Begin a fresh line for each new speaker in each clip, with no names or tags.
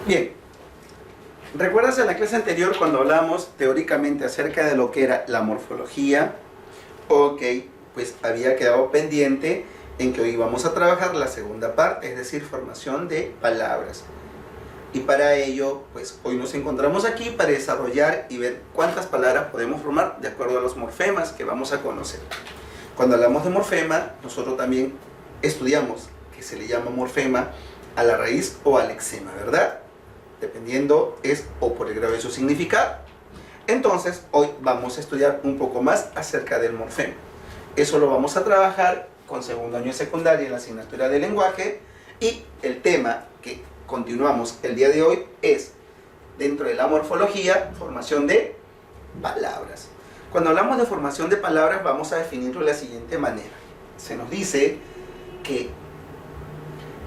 Bien, ¿recuerdas en la clase anterior cuando hablamos teóricamente acerca de lo que era la morfología? Ok, pues había quedado pendiente en que hoy vamos a trabajar la segunda parte, es decir, formación de palabras. Y para ello, pues hoy nos encontramos aquí para desarrollar y ver cuántas palabras podemos formar de acuerdo a los morfemas que vamos a conocer. Cuando hablamos de morfema, nosotros también estudiamos que se le llama morfema a la raíz o al lexema, ¿verdad? Dependiendo es o por el grado de su significado. Entonces, hoy vamos a estudiar un poco más acerca del morfema. Eso lo vamos a trabajar con segundo año de secundaria en la asignatura de lenguaje, y el tema que continuamos el día de hoy es, dentro de la morfología, formación de palabras. Cuando hablamos de formación de palabras vamos a definirlo de la siguiente manera. Se nos dice que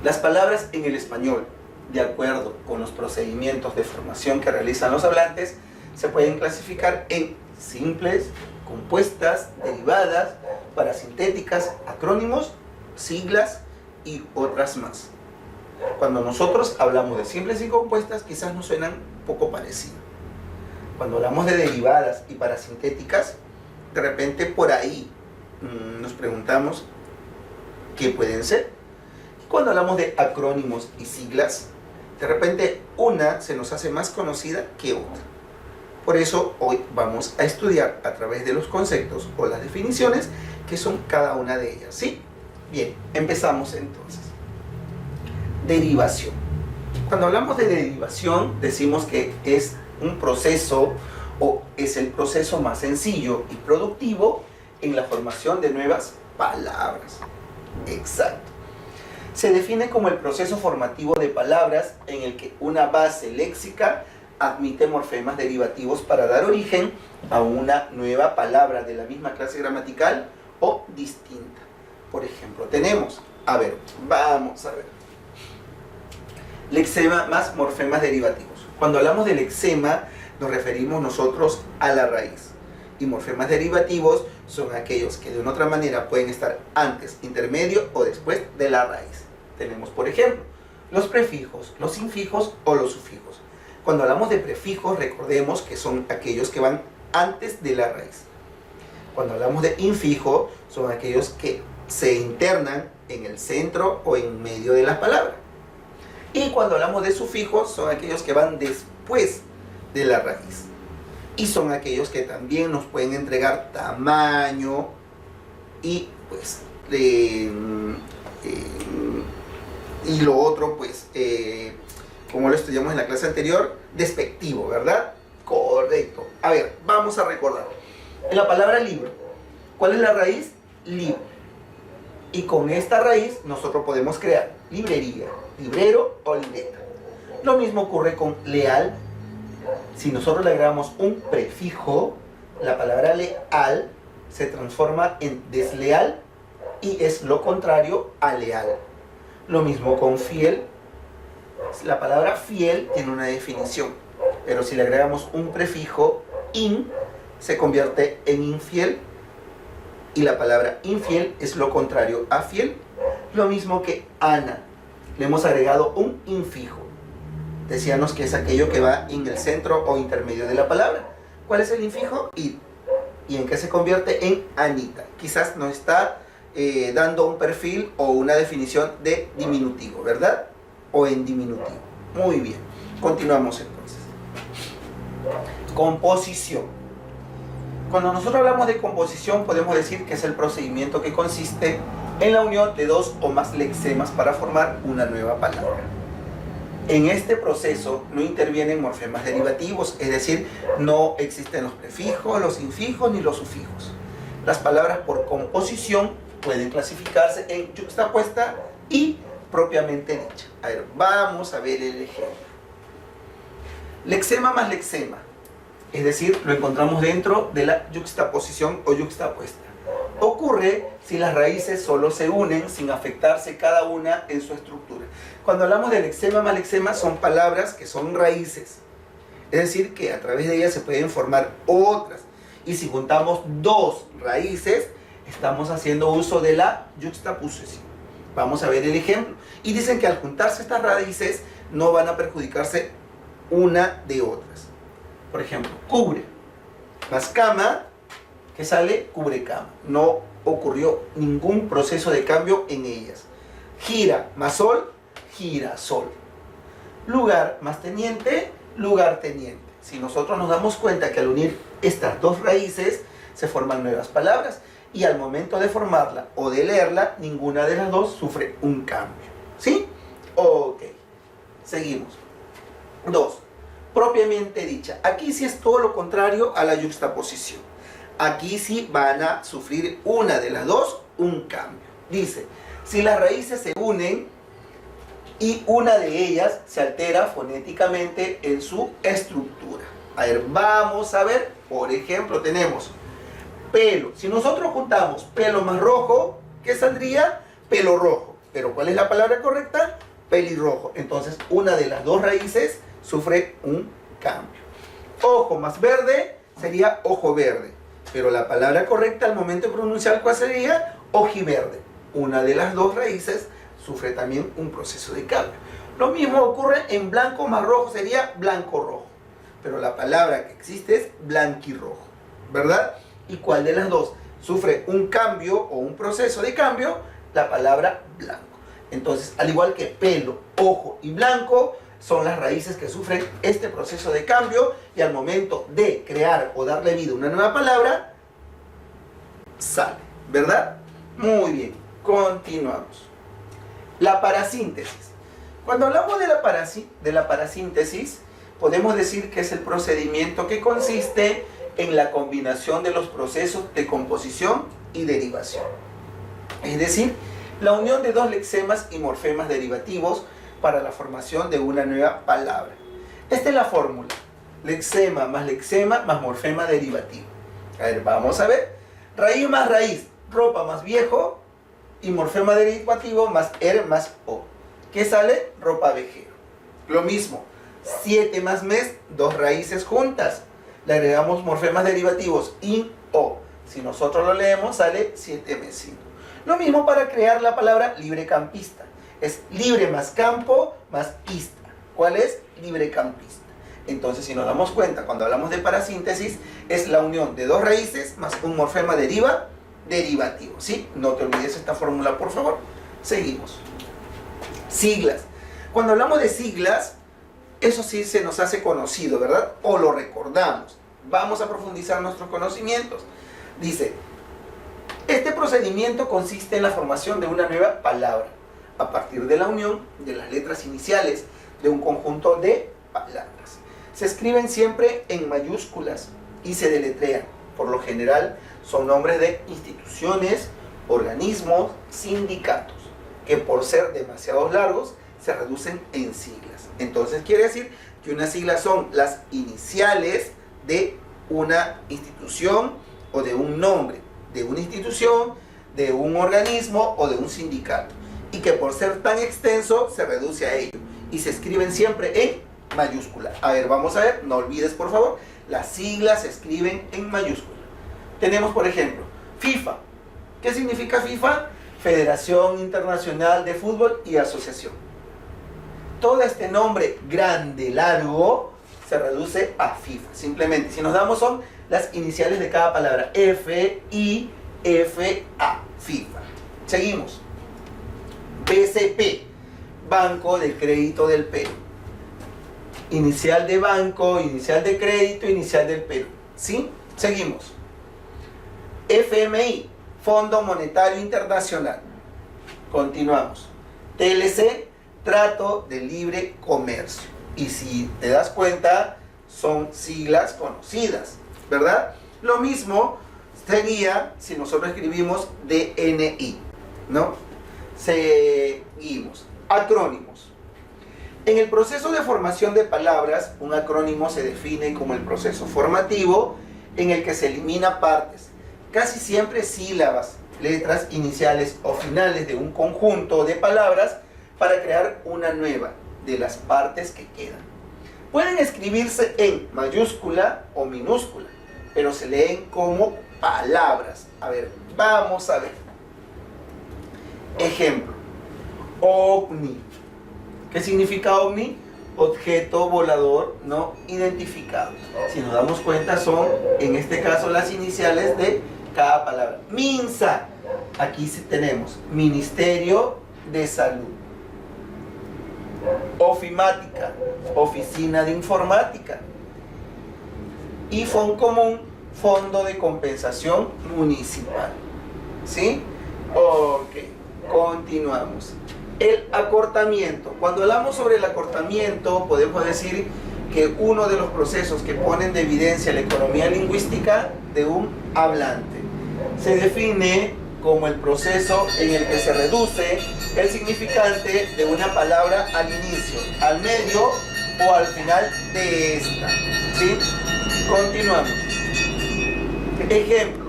las palabras en el español, de acuerdo con los procedimientos de formación que realizan los hablantes, se pueden clasificar en simples, compuestas, derivadas, parasintéticas, acrónimos, siglas y otras más. Cuando nosotros hablamos de simples y compuestas, quizás nos suenan un poco parecido. Cuando hablamos de derivadas y parasintéticas, de repente por ahí nos preguntamos qué pueden ser. Y cuando hablamos de acrónimos y siglas, de repente una se nos hace más conocida que otra. Por eso hoy vamos a estudiar a través de los conceptos o las definiciones que son cada una de ellas, ¿sí? Bien, empezamos entonces. Derivación. Cuando hablamos de derivación, decimos que es un proceso o es el proceso más sencillo y productivo en la formación de nuevas palabras. Exacto. Se define como el proceso formativo de palabras en el que una base léxica admite morfemas derivativos para dar origen a una nueva palabra de la misma clase gramatical o distinta. Por ejemplo, tenemos, vamos a ver. Lexema más morfemas derivativos. Cuando hablamos de lexema, nos referimos nosotros a la raíz. Y morfemas derivativos son aquellos que de una otra manera pueden estar antes, intermedio o después de la raíz. Tenemos, por ejemplo, los prefijos, los infijos o los sufijos. Cuando hablamos de prefijos, recordemos que son aquellos que van antes de la raíz. Cuando hablamos de infijo, son aquellos que se internan en el centro o en medio de las palabras. Y cuando hablamos de sufijos, son aquellos que van después de la raíz. Y son aquellos que también nos pueden entregar tamaño y pues y lo otro pues como lo estudiamos en la clase anterior, despectivo, ¿verdad? Correcto. A ver, vamos a recordar. En la palabra libro, ¿cuál es la raíz? Libro. Y con esta raíz nosotros podemos crear librería, librero o libreta. Lo mismo ocurre con leal. Si nosotros le agregamos un prefijo, la palabra leal se transforma en desleal y es lo contrario a leal. Lo mismo con fiel. La palabra fiel tiene una definición, pero si le agregamos un prefijo, in, se convierte en infiel, y la palabra infiel es lo contrario a fiel. Lo mismo que Ana, le hemos agregado un infijo. Decíamos que es aquello que va en el centro o intermedio de la palabra. ¿Cuál es el infijo? Id. ¿Y en qué se convierte? En Anita. Quizás nos está dando un perfil o una definición de diminutivo, ¿verdad? O en diminutivo. Muy bien. Continuamos entonces. Composición. Cuando nosotros hablamos de composición, podemos decir que es el procedimiento que consiste en la unión de dos o más lexemas para formar una nueva palabra. En este proceso no intervienen morfemas derivativos, es decir, no existen los prefijos, los infijos ni los sufijos. Las palabras por composición pueden clasificarse en yuxtapuesta y propiamente dicha. A ver, vamos a ver el ejemplo. Lexema más lexema, es decir, lo encontramos dentro de la yuxtaposición o yuxtapuesta. Ocurre si las raíces solo se unen sin afectarse cada una en su estructura. Cuando hablamos de lexema más lexema, son palabras que son raíces. Es decir, que a través de ellas se pueden formar otras. Y si juntamos dos raíces, estamos haciendo uso de la yuxtaposición. Vamos a ver el ejemplo. Y dicen que al juntarse estas raíces no van a perjudicarse una de otras. Por ejemplo, cubre más cama, que sale cubre cama. No ocurrió ningún proceso de cambio en ellas. Gira más sol, gira sol. Lugar más teniente, lugar teniente. Si nosotros nos damos cuenta que al unir estas dos raíces se forman nuevas palabras y al momento de formarla o de leerla, ninguna de las dos sufre un cambio. ¿Sí? Ok. Seguimos. 2. Propiamente dicha. Aquí sí es todo lo contrario a la yuxtaposición. Aquí sí van a sufrir una de las dos un cambio. Dice, si las raíces se unen y una de ellas se altera fonéticamente en su estructura. A ver, vamos a ver. Por ejemplo, tenemos pelo. Si nosotros juntamos pelo más rojo, ¿qué saldría? Pelo rojo. Pero ¿cuál es la palabra correcta? Pelirrojo. Entonces, una de las dos raíces sufre un cambio. Ojo más verde sería ojo verde. Pero la palabra correcta al momento de pronunciar, ¿cuál sería? Ojiverde. Una de las dos raíces sufre también un proceso de cambio. Lo mismo ocurre en blanco más rojo, sería blanco rojo. Pero la palabra que existe es blanquirrojo, ¿verdad? ¿Y cuál de las dos sufre un cambio o un proceso de cambio? La palabra blanco. Entonces, al igual que pelo, ojo y blanco, son las raíces que sufren este proceso de cambio y al momento de crear o darle vida a una nueva palabra, sale, ¿verdad? Muy bien, continuamos. La parasíntesis. Cuando hablamos de la parasíntesis, podemos decir que es el procedimiento que consiste en la combinación de los procesos de composición y derivación. Es decir, la unión de dos lexemas y morfemas derivativos para la formación de una nueva palabra. Esta es la fórmula. Lexema más morfema derivativo. A ver, vamos a ver. Raíz más raíz, ropa más viejo, y morfema derivativo más er más o. ¿Qué sale? Ropa vejero. Lo mismo. 7 más mes, dos raíces juntas. Le agregamos morfemas derivativos in, o. Si nosotros lo leemos, sale 7 mesino. Lo mismo para crear la palabra librecampista. Es libre más campo más pista. ¿Cuál es? Librecampista. Entonces, si nos damos cuenta, cuando hablamos de parasíntesis, es la unión de dos raíces más un morfema derivativo. ¿Sí? No te olvides esta fórmula, por favor. Seguimos. Siglas. Cuando hablamos de siglas, eso sí se nos hace conocido, ¿verdad? O lo recordamos. Vamos a profundizar nuestros conocimientos. Dice, este procedimiento consiste en la formación de una nueva palabra a partir de la unión de las letras iniciales de un conjunto de palabras. Se escriben siempre en mayúsculas y se deletrean. Por lo general son nombres de instituciones, organismos, sindicatos, que por ser demasiado largos se reducen en siglas. Entonces quiere decir que unas siglas son las iniciales de una institución o de un nombre, de una institución, de un organismo o de un sindicato. Y que por ser tan extenso se reduce a ello. Y se escriben siempre en mayúscula. A ver, vamos a ver, no olvides por favor, las siglas se escriben en mayúscula. Tenemos por ejemplo, FIFA. ¿Qué significa FIFA? Federación Internacional de Fútbol y Asociación. Todo este nombre grande, largo, se reduce a FIFA. Simplemente, si nos damos son las iniciales de cada palabra. F, I, F, A. FIFA. Seguimos. BCP. Banco de Crédito del Perú. Inicial de banco, inicial de crédito, inicial del Perú. ¿Sí? Seguimos. FMI. Fondo Monetario Internacional. Continuamos. TLC. Trato de Libre Comercio. Y si te das cuenta, son siglas conocidas, ¿verdad? Lo mismo sería si nosotros escribimos DNI, ¿no? Seguimos. Acrónimos. En el proceso de formación de palabras, un acrónimo se define como el proceso formativo en el que se elimina partes, casi siempre sílabas, letras iniciales o finales de un conjunto de palabras para crear una nueva de las partes que quedan. Pueden escribirse en mayúscula o minúscula, pero se leen como palabras. A ver, vamos a ver. Ejemplo. OVNI. ¿Qué significa ovni? Objeto volador no identificado. Si nos damos cuenta, son en este caso las iniciales de cada palabra. MINSA, aquí sí tenemos Ministerio de Salud. Ofimática, Oficina de Informática. Y Foncomún, Fondo de Compensación Municipal. ¿Sí? Ok, continuamos. El acortamiento. Cuando hablamos sobre el acortamiento, podemos decir que uno de los procesos que ponen de evidencia la economía lingüística de un hablante se define como el proceso en el que se reduce el significante de una palabra al inicio, al medio o al final de esta. ¿Sí? Continuamos. Ejemplo.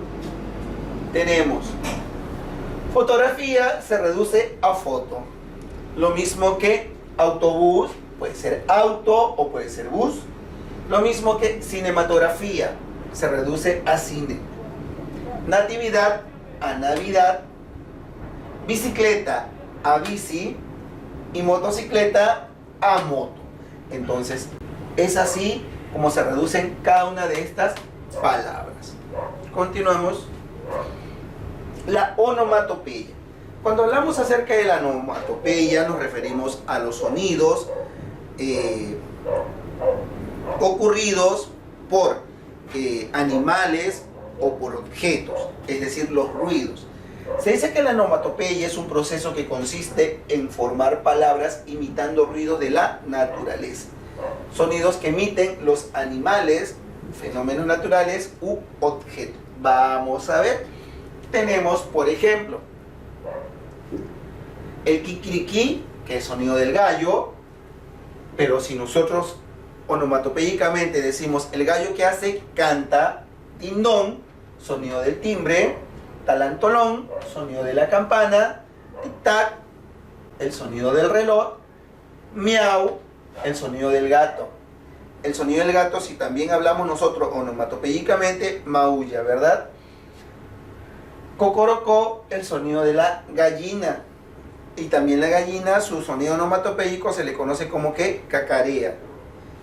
Tenemos fotografía se reduce a foto. Lo mismo que autobús, puede ser auto o puede ser bus. Lo mismo que cinematografía, se reduce a cine. Natividad a Navidad. Bicicleta a bici. Y motocicleta a moto. Entonces, es así como se reducen cada una de estas palabras. Continuamos. La onomatopeya. Cuando hablamos acerca de la onomatopeya nos referimos a los sonidos ocurridos por animales o por objetos, es decir, los ruidos. Se dice que la onomatopeya es un proceso que consiste en formar palabras imitando ruidos de la naturaleza. Sonidos que emiten los animales, fenómenos naturales u objetos. Vamos a ver. Tenemos, por ejemplo, el kikiriki, que es sonido del gallo, pero si nosotros onomatopéyicamente decimos el gallo que hace, canta, tindón, sonido del timbre, talantolón, sonido de la campana, tic-tac, el sonido del reloj, miau, el sonido del gato. El sonido del gato, si también hablamos nosotros onomatopéyicamente, maulla, ¿verdad? Cocorocó, el sonido de la gallina. Y también la gallina, su sonido onomatopéyico se le conoce como que cacarea.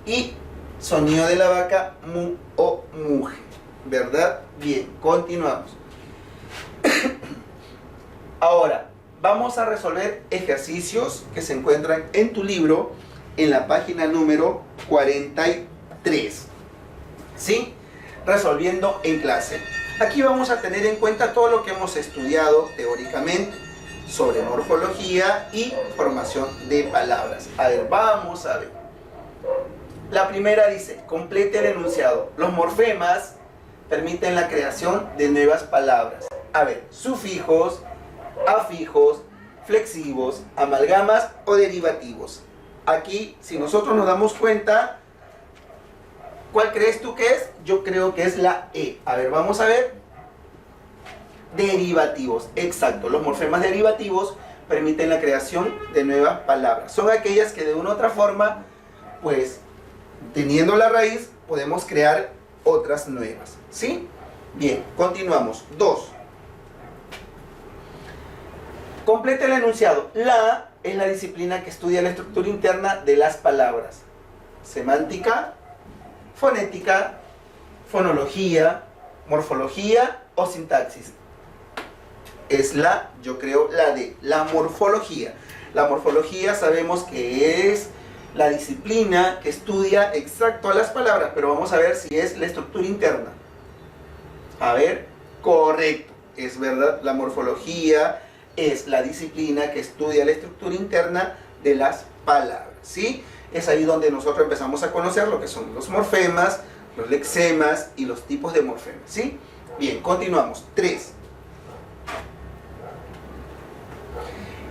Y sonido de la vaca, mu o muge. ¿Verdad? Bien, continuamos. Ahora, vamos a resolver ejercicios que se encuentran en tu libro en la página número 43. ¿Sí? Resolviendo en clase. Aquí vamos a tener en cuenta todo lo que hemos estudiado teóricamente sobre morfología y formación de palabras. A ver, vamos a ver. La primera dice, complete el enunciado. Los morfemas permiten la creación de nuevas palabras. A ver, sufijos, afijos, flexivos, amalgamas o derivativos. Aquí, si nosotros nos damos cuenta, ¿cuál crees tú que es? Yo creo que es la E. A ver, vamos a ver. Derivativos, exacto. Los morfemas derivativos permiten la creación de nuevas palabras. Son aquellas que de una u otra forma, pues, teniendo la raíz, podemos crear otras nuevas. ¿Sí? Bien, continuamos. 2. Completa el enunciado. La es la disciplina que estudia la estructura interna de las palabras. Semántica, fonética, fonología, morfología o sintaxis. Es la, yo creo, la de la morfología. La morfología sabemos que es la disciplina que estudia exacto a las palabras, pero vamos a ver si es la estructura interna. A ver, correcto, es verdad, la morfología es la disciplina que estudia la estructura interna de las palabras, ¿sí? Es ahí donde nosotros empezamos a conocer lo que son los morfemas, los lexemas y los tipos de morfemas, ¿sí? Bien, continuamos. 3.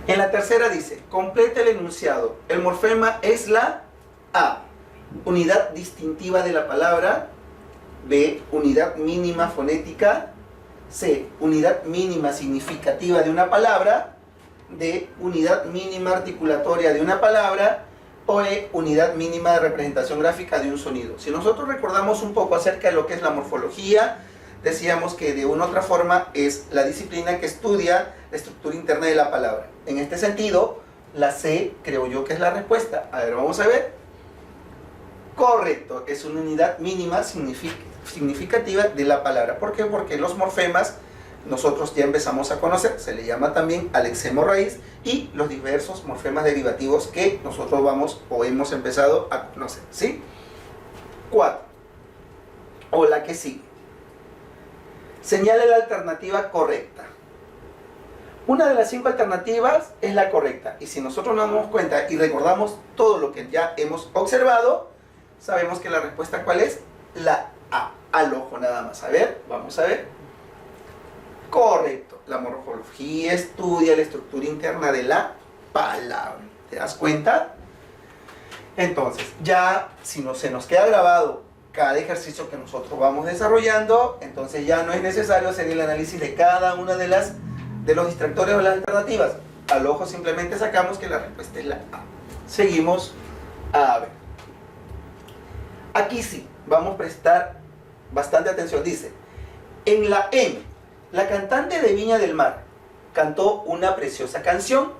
En la tercera dice, completa el enunciado. El morfema es la A, unidad distintiva de la palabra. B, unidad mínima fonética. C, unidad mínima significativa de una palabra. D, unidad mínima articulatoria de una palabra. O E, unidad mínima de representación gráfica de un sonido. Si nosotros recordamos un poco acerca de lo que es la morfología, decíamos que de una u otra forma es la disciplina que estudia la estructura interna de la palabra. En este sentido, La C creo yo que es la respuesta. A ver, vamos a ver. Correcto, es una unidad mínima significativa de la palabra. ¿Por qué? Porque los morfemas nosotros ya empezamos a conocer, se le llama también alexemo raíz, y los diversos morfemas derivativos que nosotros vamos o hemos empezado a conocer, ¿sí? 4. O la que sigue. Señale la alternativa correcta. Una de las 5 alternativas es la correcta, y si nosotros nos damos cuenta y recordamos todo lo que ya hemos observado, sabemos que la respuesta ¿cuál es? La A, al ojo nada más. A ver, vamos a ver. Correcto, la morfología estudia la estructura interna de la palabra. ¿Te das cuenta? Entonces, ya si no se nos queda grabado cada ejercicio que nosotros vamos desarrollando, entonces ya no es necesario hacer el análisis de cada una de los distractores o las alternativas. Al ojo simplemente sacamos que la respuesta es la A. Seguimos a ver. Aquí sí, vamos a prestar bastante atención. Dice, en la N, la cantante de Viña del Mar cantó una preciosa canción.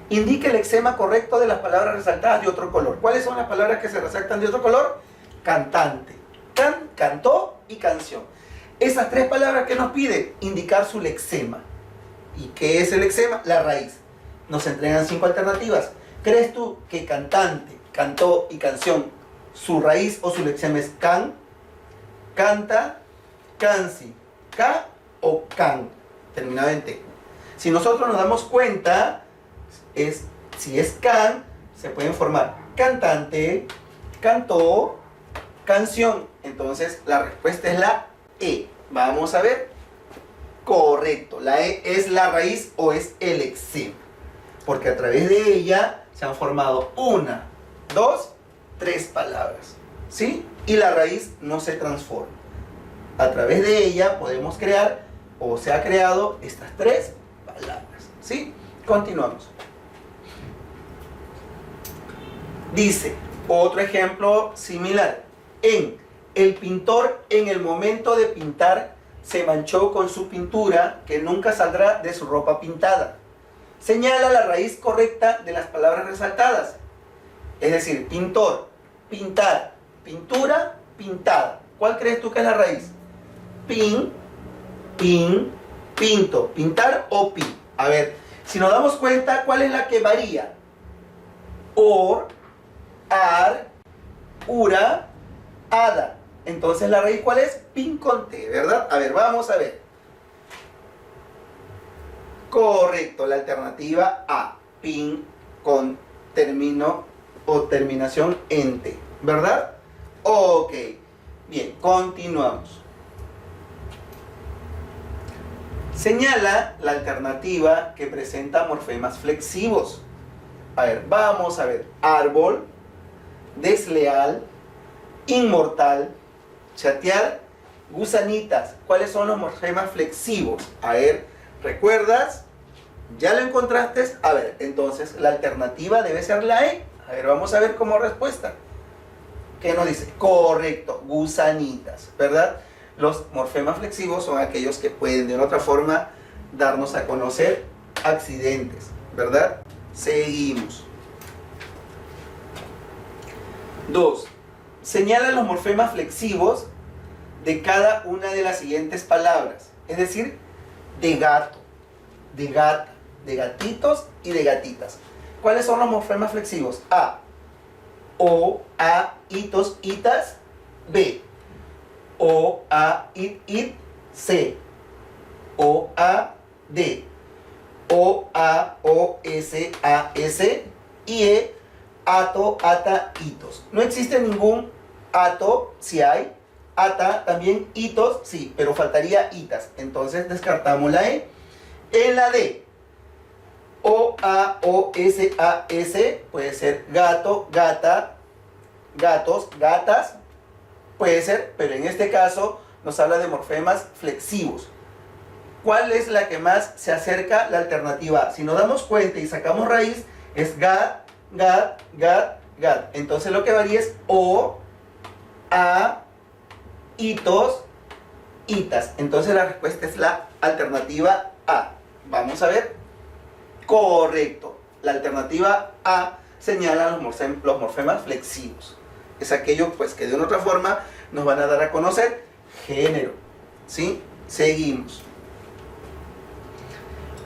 Indique el lexema correcto de las palabras resaltadas de otro color. ¿Cuáles son las palabras que se resaltan de otro color? Cantante, cantó y canción. Esas 3 palabras que nos pide, indicar su lexema. ¿Y qué es el lexema? La raíz. Nos entregan 5 alternativas. ¿Crees tú que cantante, cantó y canción, su raíz o su lexema es can, canta, cansi, ca o can, terminado en T? Si nosotros nos damos cuenta, si es can, se pueden formar cantante, cantó, canción. Entonces la respuesta es la E. Vamos a ver. Correcto, la E es la raíz o es el lexema, porque a través de ella se han formado 1, 2, 3 palabras, ¿sí? Y la raíz no se transforma. A través de ella podemos crear, o se ha creado, estas 3 palabras, ¿sí? Continuamos. Dice, otro ejemplo similar. El pintor en el momento de pintar se manchó con su pintura que nunca saldrá de su ropa pintada. Señala la raíz correcta de las palabras resaltadas. Es decir, pintor, pintar, pintura, pintada. ¿Cuál crees tú que es la raíz? Pinto, pintar o pin. A ver, si nos damos cuenta, ¿cuál es la que varía? Or, ar, ura, ada. Entonces la raíz ¿cuál es? Pin con T, ¿verdad? A ver, vamos a ver. Correcto, la alternativa A, pin con término o terminación en T, ¿verdad? Ok, bien, continuamos. Señala la alternativa que presenta morfemas flexivos. A ver, vamos a ver. Árbol, desleal, inmortal, chatear, gusanitas. ¿Cuáles son los morfemas flexivos? A ver, ¿recuerdas? ¿Ya lo encontraste? A ver, entonces la alternativa debe ser la E. A ver, vamos a ver como respuesta. ¿Qué nos dice? Correcto, gusanitas, ¿verdad? Los morfemas flexivos son aquellos que pueden de otra forma darnos a conocer accidentes, ¿verdad? Seguimos. 2. Señala los morfemas flexivos de cada una de las siguientes palabras. Es decir, de gato, de gata, de gatitos y de gatitas. ¿Cuáles son los morfemas flexivos? A, O, A, itos, itas. B, O, A, it, C. O, A, D. O, A, O, S, A, S. Y E, ato, ata, itos. No existe ningún ato, si hay. Ata, también itos, sí, pero faltaría itas. Entonces descartamos la E. En la D, O, A, O, S, A, S, puede ser gato, gata, gatos, gatas, puede ser, pero en este caso nos habla de morfemas flexivos. ¿Cuál es la que más se acerca? La alternativa A. Si nos damos cuenta y sacamos raíz, es gat, gat, gat, gat. Entonces lo que varía es O, A, itos, itas. Entonces la respuesta es la alternativa A. Vamos a ver. Correcto. La alternativa A señala los morfemas flexivos. Es aquello pues que de una u otra forma nos van a dar a conocer género. ¿Sí? Seguimos.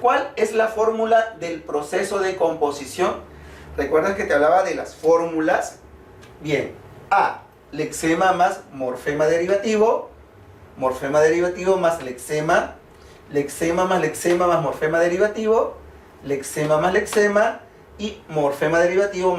¿Cuál es la fórmula del proceso de composición? ¿Recuerdas que te hablaba de las fórmulas? Bien, A, lexema más morfema derivativo más lexema, lexema más morfema derivativo, lexema más lexema y morfema derivativo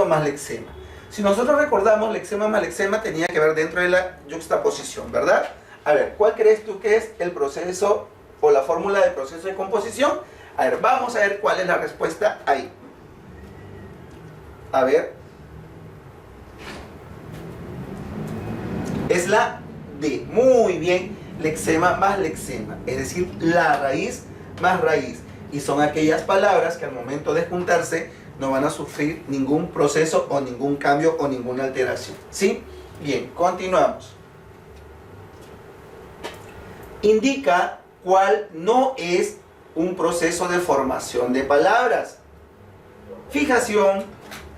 más lexema. Si nosotros recordamos, lexema más lexema tenía que ver dentro de la yuxtaposición, ¿verdad? A ver, ¿cuál crees tú que es el proceso o la fórmula del proceso de composición? A ver, vamos a ver cuál es la respuesta ahí. A ver. Es la D. Muy bien. Lexema más lexema. Es decir, la raíz más raíz. Y son aquellas palabras que al momento de juntarse no van a sufrir ningún proceso o ningún cambio o ninguna alteración. ¿Sí? Bien, continuamos. Indica cuál no es un proceso de formación de palabras. Fijación,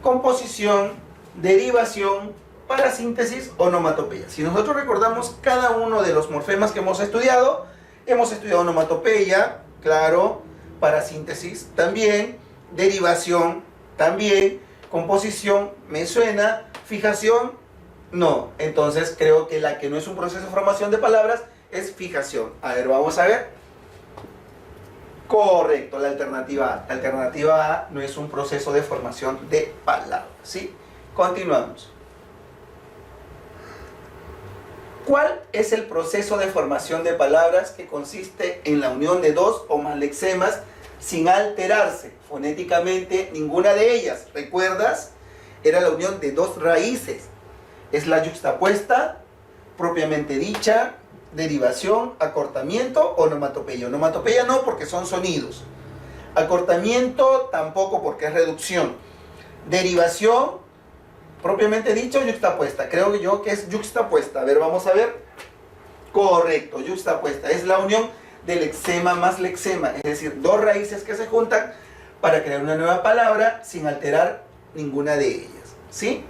composición, derivación, parasíntesis, onomatopeya. Si nosotros recordamos cada uno de los morfemas que hemos estudiado onomatopeya, claro, parasíntesis también, derivación también, composición me suena, fijación no. Entonces creo que la que no es un proceso de formación de palabras es fijación. A ver, vamos a ver. Correcto, la alternativa A. La alternativa A no es un proceso de formación de palabras. ¿Sí? Continuamos. ¿Cuál es el proceso de formación de palabras que consiste en la unión de dos o más lexemas sin alterarse fonéticamente ninguna de ellas? ¿Recuerdas? Era la unión de dos raíces. Es la yuxtapuesta, propiamente dicha, derivación, acortamiento, onomatopeya. Onomatopeya no, porque son sonidos. Acortamiento tampoco, porque es reducción. Derivación, propiamente dicho, yuxtapuesta. Creo yo que es yuxtapuesta. A ver, vamos a ver. Correcto, yuxtapuesta. Es la unión de lexema más lexema. Es decir, dos raíces que se juntan para crear una nueva palabra sin alterar ninguna de ellas. ¿Sí?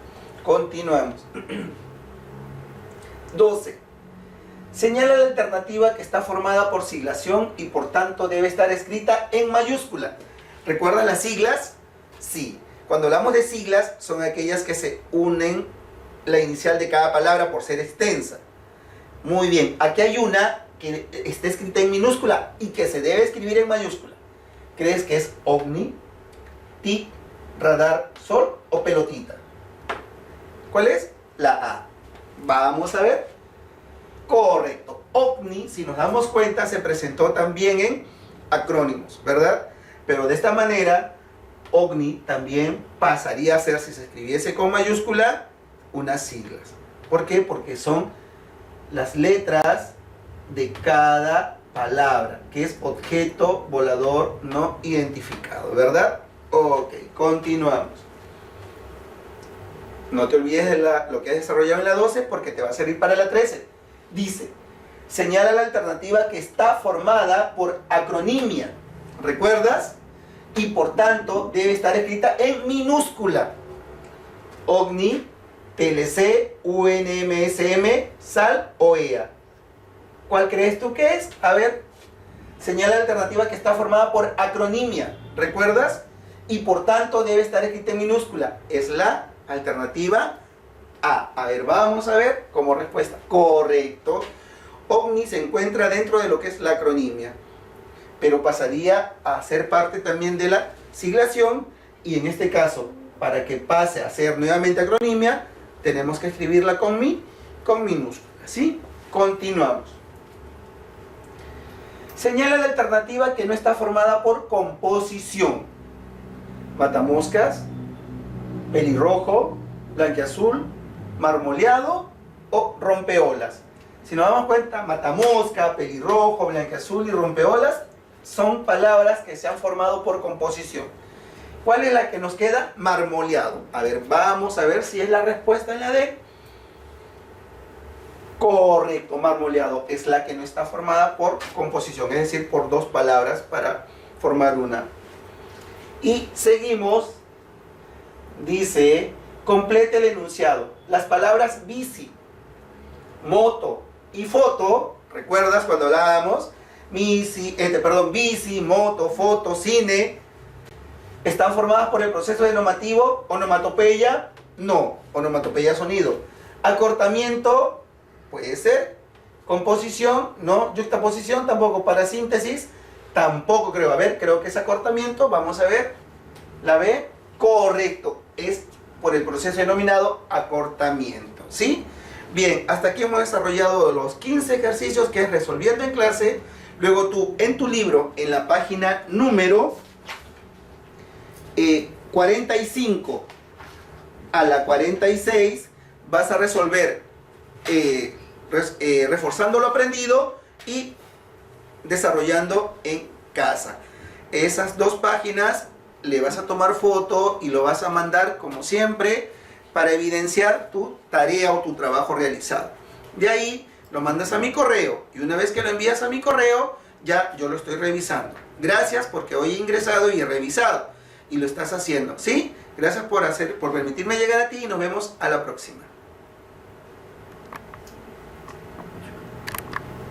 Continuamos. 12. Señala la alternativa que está formada por siglación y por tanto debe estar escrita en mayúscula. ¿Recuerdan las siglas? Sí. Cuando hablamos de siglas, son aquellas que se unen la inicial de cada palabra por ser extensa. Muy bien. Aquí hay una que está escrita en minúscula y que se debe escribir en mayúscula. ¿Crees que es OVNI, TIC, radar, sol o pelotita? ¿Cuál es? La A. Vamos a ver. Correcto. OVNI, si nos damos cuenta, se presentó también en acrónimos, ¿verdad? Pero de esta manera, OVNI también pasaría a ser, si se escribiese con mayúscula, unas siglas. ¿Por qué? Porque son las letras de cada palabra, que es objeto volador no identificado, ¿verdad? Ok, continuamos. No te olvides de lo que has desarrollado en la 12 porque te va a servir para la 13. Dice, señala la alternativa que está formada por acronimia. ¿Recuerdas? Y por tanto debe estar escrita en minúscula. OVNI, TLC, UNMSM, SAL o EA. ¿Cuál crees tú que es? A ver, señala la alternativa que está formada por acronimia. ¿Recuerdas? Y por tanto debe estar escrita en minúscula. Es la alternativa A. A ver, vamos a ver como respuesta. Correcto. OVNI se encuentra dentro de lo que es la acronimia, pero pasaría a ser parte también de la siglación, y en este caso, para que pase a ser nuevamente acronimia, tenemos que escribirla con minúscula. ¿Sí? Continuamos. Señala la alternativa que no está formada por composición. Matamoscas, pelirrojo, blanquiazul, marmoleado o rompeolas. Si nos damos cuenta, matamosca, pelirrojo, blanquiazul y rompeolas son palabras que se han formado por composición. ¿Cuál es la que nos queda? Marmoleado. A ver, vamos a ver si es la respuesta en la D. Correcto, marmoleado es la que no está formada por composición, es decir, por dos palabras para formar una. Y seguimos, dice, complete el enunciado. Las palabras bici, moto y foto, ¿recuerdas cuando hablábamos? Bici, moto, foto, cine, ¿están formadas por el proceso denomativo? ¿Onomatopeya? No, onomatopeya sonido. Acortamiento, puede ser. Composición, no. Yuxtaposición, tampoco. Para síntesis, tampoco creo. A ver, creo que es acortamiento. Vamos a ver. ¿La B? Correcto. Es por el proceso denominado acortamiento. ¿Sí? Bien, hasta aquí hemos desarrollado los 15 ejercicios que es resolviendo en clase. Luego tú, en tu libro, en la página número 45 a la 46, vas a resolver reforzando lo aprendido y desarrollando en casa. Esas dos páginas le vas a tomar foto y lo vas a mandar como siempre para evidenciar tu tarea o tu trabajo realizado. De ahí lo mandas a mi correo y una vez que lo envías a mi correo ya yo lo estoy revisando. Gracias porque hoy he ingresado y he revisado y lo estás haciendo, ¿sí? Gracias por permitirme llegar a ti y nos vemos a la próxima.